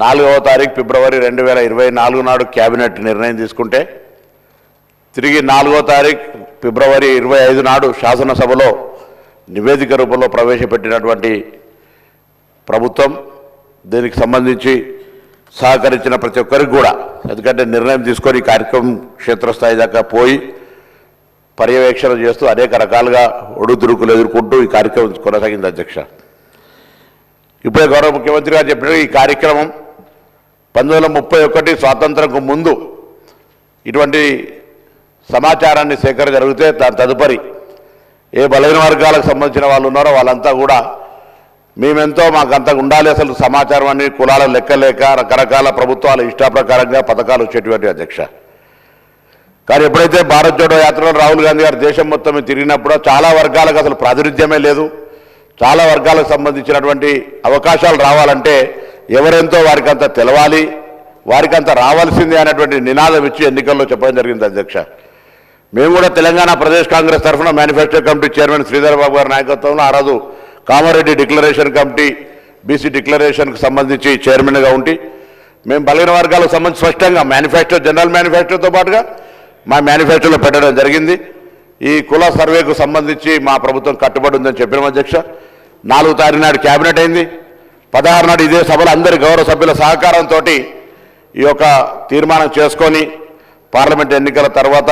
4వ తారీఖు ఫిబ్రవరి 2024 నాడు క్యాబినెట్ నిర్ణయం తీసుకుంటే తిరిగి 4వ తారీఖు ఫిబ్రవరి 25 నాడు శాసనసభలో నివేదిక రూపంలో ప్రవేశపెట్టినటువంటి ప్రభుత్వం దీనికి సంబంధించి సహకరించిన ప్రతి ఒక్కరికి కూడా, ఎందుకంటే నిర్ణయం తీసుకొని కార్యక్రమం క్షేత్రస్థాయి దాకా పోయి పర్యవేక్షణ చేస్తూ అనేక రకాలుగా ఒడుదుడుకులు ఎదుర్కొంటూ ఈ కార్యక్రమం కొనసాగింది. అధ్యక్ష, ఇప్పుడే గౌరవ ముఖ్యమంత్రి గారు చెప్పినట్టు ఈ కార్యక్రమం 1931 స్వాతంత్రంకు ముందు ఇటువంటి సమాచారాన్ని సేకరణ జరిగితే దాని తదుపరి ఏ బలహీన వర్గాలకు సంబంధించిన వాళ్ళు ఉన్నారో వాళ్ళంతా కూడా మేమెంతో మాకంతా ఉండాలి, అసలు సమాచారం అన్ని కులాల లెక్కలేక రకరకాల ప్రభుత్వాల ఇష్టాప్రకారంగా పథకాలు వచ్చేటువంటి. అధ్యక్ష, కానీ ఎప్పుడైతే భారత్ జోడో యాత్రలో రాహుల్ గాంధీ గారు దేశం మొత్తం తిరిగినప్పుడు చాలా వర్గాలకు అసలు ప్రాతినిధ్యమే లేదు, చాలా వర్గాలకు సంబంధించినటువంటి అవకాశాలు రావాలంటే ఎవరెంతో వారికంతా తెలవాలి, వారికంతా రావాల్సిందే అనేటువంటి నినాదం ఇచ్చి ఎన్నికల్లో చెప్పడం జరిగింది. అధ్యక్ష, మేము కూడా తెలంగాణ ప్రదేశ్ కాంగ్రెస్ తరఫున manifesto committee chairman Sridhar Babu గారి నాయకత్వంలో ఆ రోజు కామారెడ్డి డిక్లరేషన్ కమిటీ బీసీ డిక్లరేషన్కి సంబంధించి చైర్మన్గా ఉండి మేము బలహీన వర్గాలకు సంబంధించి స్పష్టంగా మేనిఫెస్టో, జనరల్ మేనిఫెస్టోతో పాటుగా మా మేనిఫెస్టోలో పెట్టడం జరిగింది. ఈ కుల సర్వేకు సంబంధించి మా ప్రభుత్వం కట్టుబడి ఉందని చెప్పిన. అధ్యక్ష, 4వ తారీఖు నాడు క్యాబినెట్ అయింది. 16 నాడు ఇదే సభలో అందరి గౌరవ సభ్యుల సహకారంతో ఈ యొక్క తీర్మానం చేసుకొని పార్లమెంట్ ఎన్నికల తర్వాత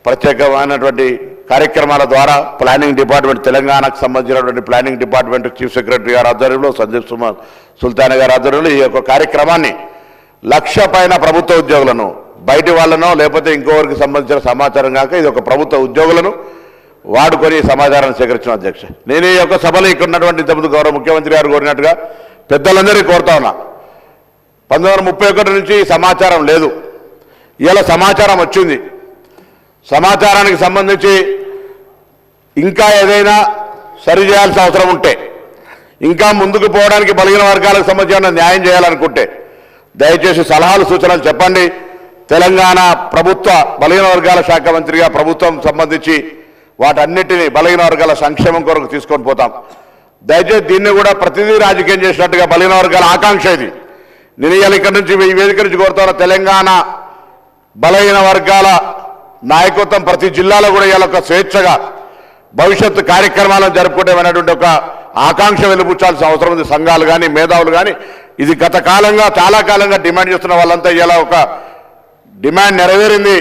ప్రత్యేకమైనటువంటి కార్యక్రమాల ద్వారా ప్లానింగ్ డిపార్ట్మెంట్, తెలంగాణకు సంబంధించినటువంటి ప్లానింగ్ డిపార్ట్మెంట్ చీఫ్ సెక్రటరీ గారి ఆధ్వర్యంలో, సందీప్ సుల్తాన్ గారి ఆధ్వర్యంలో ఈ యొక్క కార్యక్రమాన్ని 1,00,000 పైన ప్రభుత్వ ఉద్యోగులను, బయటి వాళ్ళనో లేకపోతే ఇంకోవరికి సంబంధించిన సమాచారం కాక ఇది ఒక ప్రభుత్వ ఉద్యోగులను వాడుకొని సమాచారాన్ని సేకరించిన. అధ్యక్ష, నేను ఈ యొక్క సభలో ఇక్కడ ఉన్నటువంటి ఇంతకుముందు గౌరవ ముఖ్యమంత్రి గారు కోరినట్టుగా పెద్దలందరికీ కోరుతా ఉన్నా, 1931 నుంచి సమాచారం లేదు, ఇలా సమాచారం వచ్చింది. సమాచారానికి సంబంధించి ఇంకా ఏదైనా సరి చేయాల్సిన అవసరం ఉంటే, ఇంకా ముందుకు పోవడానికి బలహీన వర్గాలకు సంబంధించిన న్యాయం చేయాలనుకుంటే దయచేసి సలహాలు సూచనలు చెప్పండి. తెలంగాణ ప్రభుత్వ బలహీన వర్గాల శాఖ మంత్రిగా ప్రభుత్వం సంబంధించి వాటన్నిటినీ బలహీన వర్గాల సంక్షేమం కొరకు తీసుకొని పోతాం. దయచేసి దీన్ని కూడా ప్రతిదీ రాజకీయం చేసినట్టుగా బలహీన వర్గాల ఆకాంక్ష ఇది. నేను ఇవాళ ఇక్కడి నుంచి ఈ వేదిక నుంచి కోరుతాను, తెలంగాణ బలహీన వర్గాల నాయకత్వం ప్రతి జిల్లాలో కూడా ఇవాళ ఒక స్వేచ్ఛగా భవిష్యత్తు కార్యక్రమాలను జరుపుకుంటామనేటువంటి ఒక ఆకాంక్ష వెలుపుచ్చాల్సిన అవసరం ఉంది. సంఘాలు కానీ మేధావులు కానీ ఇది గత కాలంగా చాలా కాలంగా డిమాండ్ చేస్తున్న వాళ్ళంతా ఇలా ఒక డిమాండ్ నెరవేరింది.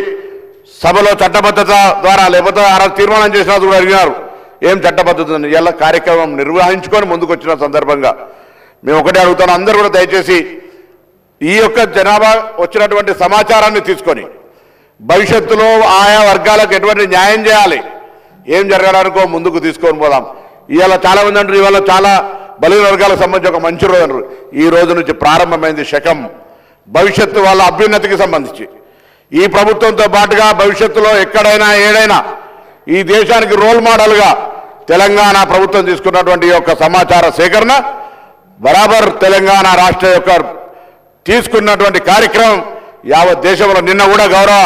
సభలో చట్టబద్ధత ద్వారా లేకపోతే ఆ తీర్మానం చేసిన కూడా అడిగినారు, ఏం చట్టబద్ధత ఇలా కార్యక్రమం నిర్వహించుకొని ముందుకు వచ్చిన సందర్భంగా మేము ఒకటే అడుగుతాను, అందరూ కూడా దయచేసి ఈ యొక్క జనాభా వచ్చినటువంటి సమాచారాన్ని తీసుకొని భవిష్యత్తులో ఆయా వర్గాలకు ఎటువంటి న్యాయం చేయాలి, ఏం జరగడానికో ముందుకు తీసుకొని పోదాం. ఇవాళ చాలా మంది అంటారు, ఇవాళ చాలా బలహీన వర్గాలకు సంబంధించి ఒక మంచి రోజు అంటారు. ఈ రోజు నుంచి ప్రారంభమైంది శకం, భవిష్యత్తు వాళ్ళ అభ్యున్నతికి సంబంధించి ఈ ప్రభుత్వంతో పాటుగా భవిష్యత్తులో ఎక్కడైనా ఏడైనా ఈ దేశానికి రోల్ మోడల్గా తెలంగాణ ప్రభుత్వం తీసుకున్నటువంటి యొక్క సమాచార సేకరణ బరాబర్ తెలంగాణ రాష్ట్ర యొక్క తీసుకున్నటువంటి కార్యక్రమం యావత్ దేశంలో. నిన్న కూడా గౌరవ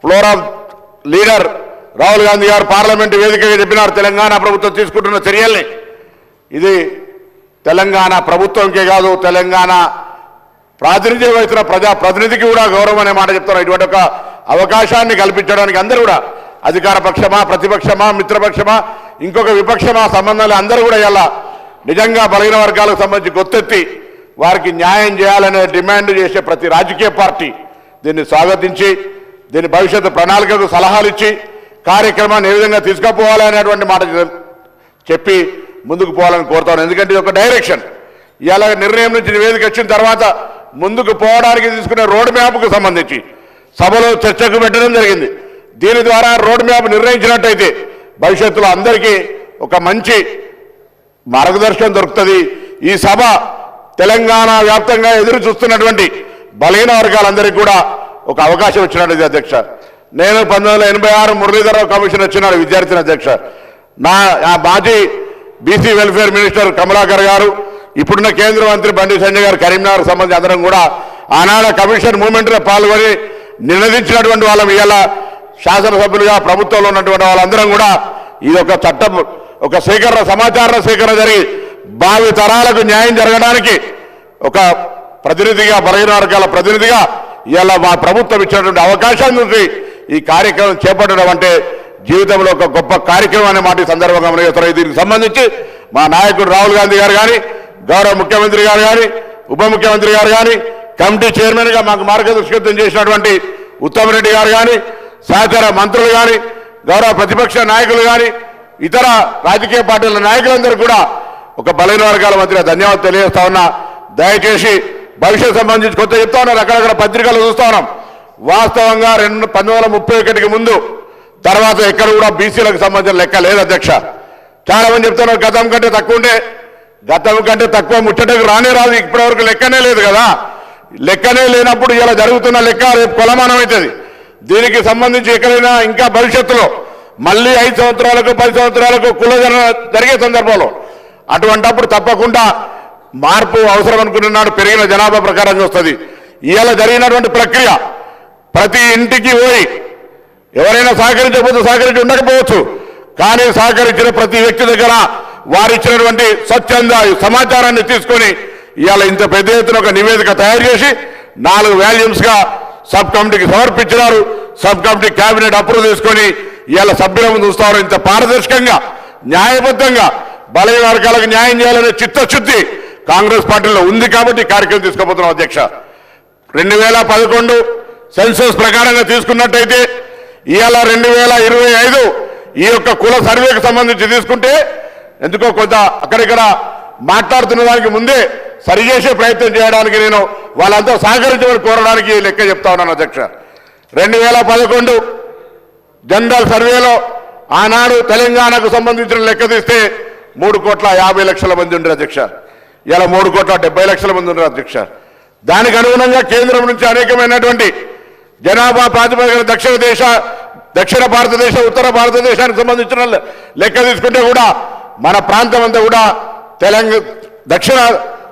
ఫ్లోరం లీడర్ రాహుల్ గాంధీ గారు పార్లమెంటు వేదికగా చెప్పినారు, తెలంగాణ ప్రభుత్వం తీసుకుంటున్న చర్యల్ని ఇది తెలంగాణ ప్రభుత్వంకే కాదు, తెలంగాణ ప్రాతినిధ్యం వహిస్తున్న ప్రజాప్రతినిధికి కూడా గౌరవం అనే మాట చెప్తున్నారు. ఇటువంటి ఒక అవకాశాన్ని కల్పించడానికి అందరూ కూడా అధికార పక్షమా, ప్రతిపక్షమా, మిత్రపక్షమా, ఇంకొక విపక్షమా సంబంధాలు అందరూ కూడా ఇలా నిజంగా బలహీన వర్గాలకు సంబంధించి గొత్తెత్తి వారికి న్యాయం చేయాలనే డిమాండ్ చేసే ప్రతి రాజకీయ పార్టీ దీన్ని స్వాగతించి దీని భవిష్యత్తు ప్రణాళికకు సలహాలు ఇచ్చి కార్యక్రమాన్ని ఏ విధంగా తీసుకుపోవాలనేటువంటి మాట చెప్పి ముందుకు పోవాలని కోరుతాను. ఎందుకంటే ఇది ఒక డైరెక్షన్. ఇలా నిర్ణయం నుంచి నివేదిక వచ్చిన తర్వాత ముందుకు పోవడానికి తీసుకునే రోడ్ మ్యాప్కు సంబంధించి సభలో చర్చకు పెట్టడం జరిగింది. దీని ద్వారా రోడ్ మ్యాప్ నిర్ణయించినట్టయితే భవిష్యత్తులో అందరికీ ఒక మంచి మార్గదర్శనం దొరుకుతుంది. ఈ సభ తెలంగాణ వ్యాప్తంగా ఎదురు చూస్తున్నటువంటి బలహీన వర్గాలందరికీ కూడా ఒక అవకాశం ఇచ్చినట్టు. అధ్యక్ష, నేను 1986 మురళీధరరావు కమిషన్ వచ్చినాడు విద్యార్థిని. అధ్యక్ష, నా మాజీ బీసీ వెల్ఫేర్ మినిస్టర్ కమలాకర్ గారు, ఇప్పుడున్న కేంద్ర మంత్రి బండి సంజయ్ గారు కరీంనగర్ సంబంధించి అందరం కూడా ఆనాడు కమిషన్ మూవ్మెంట్లో పాల్గొని నినదించినటువంటి వాళ్ళం. ఇవాళ శాసనసభ్యులుగా ప్రభుత్వంలో ఉన్నటువంటి వాళ్ళందరం కూడా ఇది ఒక చట్టం, ఒక సేకరణ, సమాచార సేకరణ జరిగి భావి తరాలకు న్యాయం జరగడానికి ఒక ప్రతినిధిగా బలహీన వర్గాల ప్రతినిధిగా ఇలా మా ప్రభుత్వం ఇచ్చినటువంటి అవకాశాన్ని నుంచి ఈ కార్యక్రమం చేపట్టడం అంటే జీవితంలో ఒక గొప్ప కార్యక్రమం అనే మాట సందర్భంగా మనం దీనికి సంబంధించి మా నాయకుడు రాహుల్ గాంధీ గారు కానీ గౌరవ ముఖ్యమంత్రి గారు కానీ ఉప ముఖ్యమంత్రి గారు కానీ కమిటీ చైర్మన్గా మాకు మార్గదర్శకత్వం చేసినటువంటి ఉత్తమ్ రెడ్డి గారు కానీ సహచర మంత్రులు కానీ గౌరవ ప్రతిపక్ష నాయకులు కానీ ఇతర రాజకీయ పార్టీల నాయకులందరూ కూడా ఒక బలహీన వర్గాల మధ్య ధన్యవాదాలు తెలియజేస్తా ఉన్నా. దయచేసి భవిష్యత్ సంబంధించి కొత్త చెప్తా ఉన్నారు, అక్కడక్కడ పత్రికలు చూస్తా ఉన్నాం. వాస్తవంగా 1931 ముందు తర్వాత ఎక్కడ కూడా బీసీలకు సంబంధించిన లెక్క లేదు అధ్యక్ష. చాలా మంది చెప్తున్నారు గతం కంటే తక్కువ ఉంటే, గతం కంటే తక్కువ ముచ్చటకు రానే రాదు, ఇప్పటివరకు లెక్కనే లేదు కదా. లెక్కనే లేనప్పుడు ఇలా జరుగుతున్న లెక్క రేపు కొలమానం అవుతుంది. దీనికి సంబంధించి ఎక్కడైనా ఇంకా భవిష్యత్తులో మళ్ళీ 5 సంవత్సరాలకు 10 సంవత్సరాలకు కులగణన జరిగే సందర్భంలో అటువంటప్పుడు తప్పకుండా మార్పు అవసరం అనుకున్నాడు. పెరిగిన జనాభా ప్రకారంగా వస్తుంది. ఇవాళ జరిగినటువంటి ప్రక్రియ ప్రతి ఇంటికి పోయి ఎవరైనా సహకరించకపోతే సహకరించి ఉండకపోవచ్చు, కానీ సహకరించిన ప్రతి వ్యక్తి దగ్గర వారిచ్చినటువంటి స్వచ్ఛంద సమాచారాన్ని తీసుకొని ఇవాళ ఇంత పెద్ద ఎత్తున ఒక నివేదిక తయారు చేసి 4 వాల్యూమ్స్గా సబ్ కమిటీకి సమర్పించినారు. సబ్ కమిటీ కేబినెట్ అప్రూవ్ చేసుకొని ఇవాళ సభ్యుల ముందు చూస్తారు. ఇంత పారదర్శకంగా న్యాయబద్ధంగా బలహీన వర్గాలకు న్యాయం చేయాలనే చిత్తశుద్ధి కాంగ్రెస్ పార్టీలో ఉంది కాబట్టి కార్యక్రమం తీసుకోబోతున్నాం అధ్యక్ష. 2011 సెన్సస్ ప్రకారంగా తీసుకున్నట్టయితే ఇవాళ 2025 ఈ యొక్క కుల సర్వేకి సంబంధించి తీసుకుంటే ఎందుకో కొంత అక్కడిక్కడ మాట్లాడుతున్న దానికి ముందే సరిచేసే ప్రయత్నం చేయడానికి నేను వాళ్ళంతా సహకరించమని కోరడానికి లెక్క చెప్తా ఉన్నాను అధ్యక్ష. 2011 జనరల్ సర్వేలో ఆనాడు తెలంగాణకు సంబంధించిన లెక్క తీస్తే 3,50,00,000 మంది ఉండరు అధ్యక్ష. ఇలా 3,70,00,000 మంది ఉండరు అధ్యక్ష. దానికి అనుగుణంగా కేంద్రం నుంచి అనేకమైనటువంటి జనాభా ప్రాతిపదికన దక్షిణ భారతదేశ ఉత్తర భారతదేశానికి సంబంధించిన లెక్క తీసుకుంటే కూడా మన ప్రాంతం అంతా కూడా దక్షిణ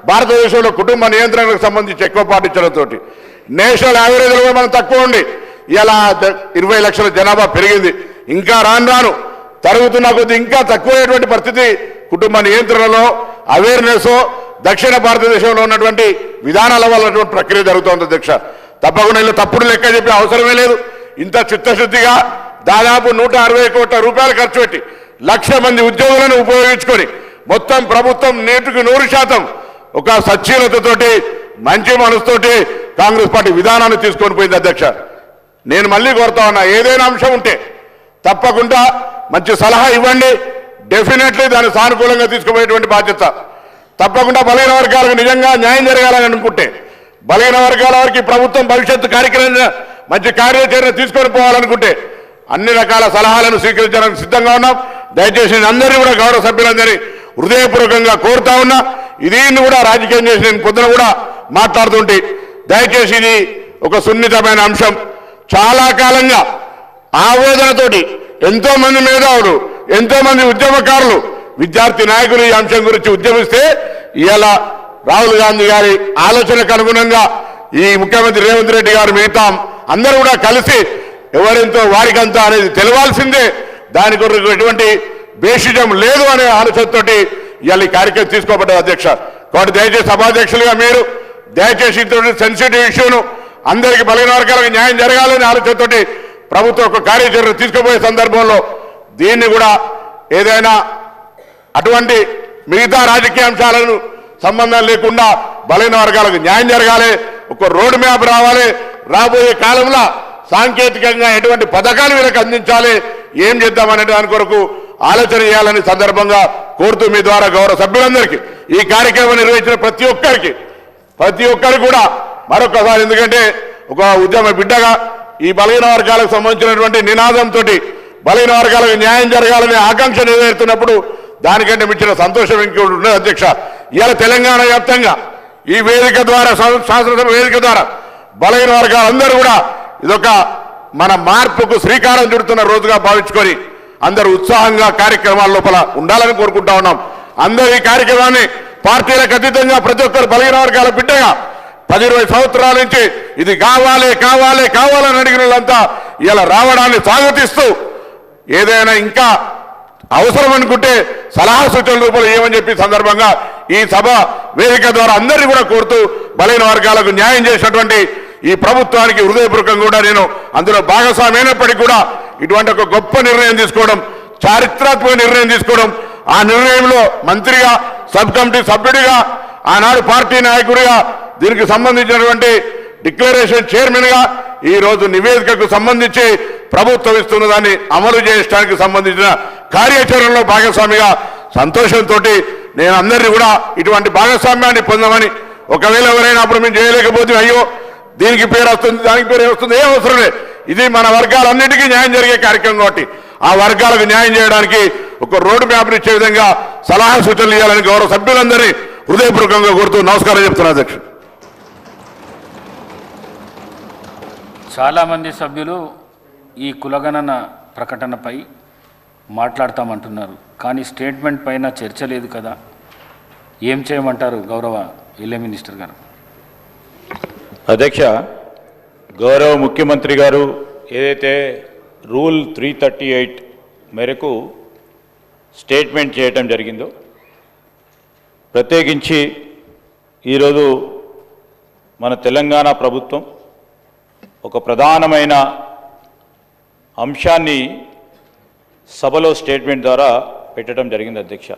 భారతదేశంలో కుటుంబ నియంత్రణకు సంబంధించి ఎక్కువ పాటించడంతో నేషనల్ యావరేజ్లో మనం తక్కువ ఉండి ఇలా 20 లక్షల జనాభా పెరిగింది. ఇంకా రాను తరుగుతున్న కొద్ది ఇంకా తక్కువైనటువంటి పరిస్థితి కుటుంబ నియంత్రణలో అవేర్నెస్ దక్షిణ భారతదేశంలో ఉన్నటువంటి విధానాల వల్ల ప్రక్రియ జరుగుతోంది అధ్యక్ష. తప్పకుండా ఇలా తప్పుడు లెక్క చెప్పే అవసరమే లేదు. ఇంత చిత్తశుద్ధిగా దాదాపు 160 కోట్ల రూపాయలు ఖర్చు పెట్టి 1,00,000 మంది ఉద్యోగులను ఉపయోగించుకొని మొత్తం ప్రభుత్వం 100% ఒక సచ్చీలతతోటి మంచి మనసుతోటి కాంగ్రెస్ పార్టీ విధానాన్ని తీసుకొని పోయింది అధ్యక్ష. నేను మళ్ళీ కోరుతా ఉన్నా, ఏదైనా అంశం ఉంటే తప్పకుండా మంచి సలహా ఇవ్వండి. డెఫినెట్లీ దాన్ని సానుకూలంగా తీసుకుపోయేటువంటి బాధ్యత తప్పకుండా బలహీన వర్గాలకు నిజంగా న్యాయం జరగాలని అనుకుంటే బలహీన వర్గాల వారికి ప్రభుత్వం భవిష్యత్తు కార్యక్రమం మంచి కార్యాచరణ తీసుకొని పోవాలనుకుంటే అన్ని రకాల సలహాలను స్వీకరించడానికి సిద్ధంగా ఉన్నాం. దయచేసి అందరినీ కూడా గౌరవ సభ్యులందరినీ హృదయపూర్వకంగా కోరుతా ఉన్నా. దీన్ని కూడా రాజకీయం చేసి నేను పొద్దున కూడా మాట్లాడుతుంటే దయచేసి ఇది ఒక సున్నితమైన అంశం. చాలా కాలంగా ఆవేదనతోటి ఎంతో మంది మేధావులు ఎంతో మంది ఉద్యమకారులు విద్యార్థి నాయకులు ఈ అంశం గురించి ఉద్యమిస్తే ఇవాళ రాహుల్ గాంధీ గారి ఆలోచనకు అనుగుణంగా ఈ ముఖ్యమంత్రి రేవంత్ రెడ్డి గారు మిగతా అందరూ కూడా కలిసి ఎవరెంతో వారికంతా అనేది తెలవాల్సిందే. దాని కొరకు ఎటువంటి బేషిజం లేదు అనే ఆలోచనతోటి ఇవాళ ఈ కార్యక్రమం తీసుకోబడ్డది అధ్యక్ష. కాబట్టి దయచేసి సభాధ్యక్షులుగా మీరు దయచేసి ఇటువంటి సెన్సిటివ్ ఇష్యూను అందరికీ బలహీన వర్గాలకు న్యాయం జరగాలనే ఆలోచనతోటి ప్రభుత్వం ఒక కార్యాచరణ తీసుకుపోయే సందర్భంలో దీన్ని కూడా ఏదైనా అటువంటి మిగతా రాజకీయ అంశాలను సంబంధం లేకుండా బలహీన వర్గాలకు న్యాయం జరగాలి, ఒక రోడ్ మ్యాప్ రావాలి. రాబోయే కాలంలో సాంకేతికంగా ఎటువంటి పథకాలు వీళ్ళకి అందించాలి, ఏం చేద్దామనే దాని కొరకు ఆలోచన చేయాలని సందర్భంగా కోరుతూ మీ ద్వారా గౌరవ సభ్యులందరికీ ఈ కార్యక్రమం నిర్వహించిన ప్రతి ఒక్కరికి కూడా మరొకసారి, ఎందుకంటే ఒక ఉద్యమ బిడ్డగా ఈ బలహీన వర్గాలకు సంబంధించినటువంటి నినాదంతో బలహీన వర్గాలకు న్యాయం జరగాలనే ఆకాంక్ష నెరవేరుతున్నప్పుడు దానికంటే మించిన సంతోషం ఇంకోటి ఉన్నది అధ్యక్ష. ఇవాళ తెలంగాణ వ్యాప్తంగా ఈ వేదిక ద్వారా శాసనసభ వేదిక ద్వారా బలహీన వర్గాలందరూ కూడా ఇదొక మన మార్పుకు శ్రీకారం చుడుతున్న రోజుగా భావించుకొని అందరూ ఉత్సాహంగా కార్యక్రమాల లోపల ఉండాలని కోరుకుంటా ఉన్నాం. అందరూ ఈ కార్యక్రమాన్ని పార్టీలకు అతీతంగా ప్రతి ఒక్కరు బలహీన వర్గాల బిడ్డగా 10-20 సంవత్సరాల నుంచి ఇది కావాలని అడిగిన వాళ్ళంతా ఇలా రావడాన్ని స్వాగతిస్తూ ఏదైనా ఇంకా అవసరం అనుకుంటే సలహా సూచనల రూపంలో ఏమని చెప్పి సందర్భంగా ఈ సభ వేదిక ద్వారా అందరినీ కూడా కోరుతూ బలైన వర్గాలకు న్యాయం చేసినటువంటి ఈ ప్రభుత్వానికి హృదయపూర్వకంగా కూడా నేను అందులో భాగస్వామి అయినప్పటికీ కూడా ఇటువంటి ఒక గొప్ప నిర్ణయం తీసుకోవడం, చారిత్రాత్మక నిర్ణయం తీసుకోవడం, ఆ నిర్ణయంలో మంత్రిగా, సబ్ కమిటీ సభ్యుడిగా, ఆనాడు పార్టీ నాయకుడిగా, దీనికి సంబంధించినటువంటి డిక్లరేషన్ చైర్మన్గా ఈరోజు నివేదికకు సంబంధించి ప్రభుత్వం ఇస్తున్న దాన్ని అమలు చేయడానికి సంబంధించిన కార్యాచరణలో భాగస్వామిగా సంతోషంతో నేను అందరినీ కూడా ఇటువంటి భాగస్వామ్యాన్ని పొందమని, ఒకవేళ ఎవరైనా అప్పుడు మేము చేయలేకపోతే అయ్యో దీనికి పేరు వస్తుంది దానికి పేరు వస్తుంది ఏం అవసరం లేదు, ఇది మన వర్గాలన్నిటికీ న్యాయం జరిగే కార్యక్రమం కాబట్టి ఆ వర్గాలకు న్యాయం చేయడానికి ఒక రోడ్ మ్యాప్ని ఇచ్చే విధంగా సలహా సూచనలు ఇవ్వాలని గౌరవ సభ్యులందరినీ హృదయపూర్వకంగా కోరుతూ నమస్కారం చెప్తున్నా అధ్యక్షుడు. చాలామంది సభ్యులు ఈ కులగణన ప్రకటనపై మాట్లాడతామంటున్నారు, కానీ స్టేట్మెంట్ పైన చర్చ లేదు కదా, ఏం చేయమంటారు గౌరవ ఎల్ఏ మినిస్టర్ గారు? అధ్యక్ష, గౌరవ ముఖ్యమంత్రి గారు ఏదైతే రూల్ 338 మేరకు స్టేట్మెంట్ చేయటం జరిగిందో, ప్రత్యేకించి ఈరోజు మన తెలంగాణ ప్రభుత్వం ఒక ప్రధానమైన అంశాన్ని సభలో స్టేట్మెంట్ ద్వారా పెట్టడం జరిగింది అధ్యక్ష.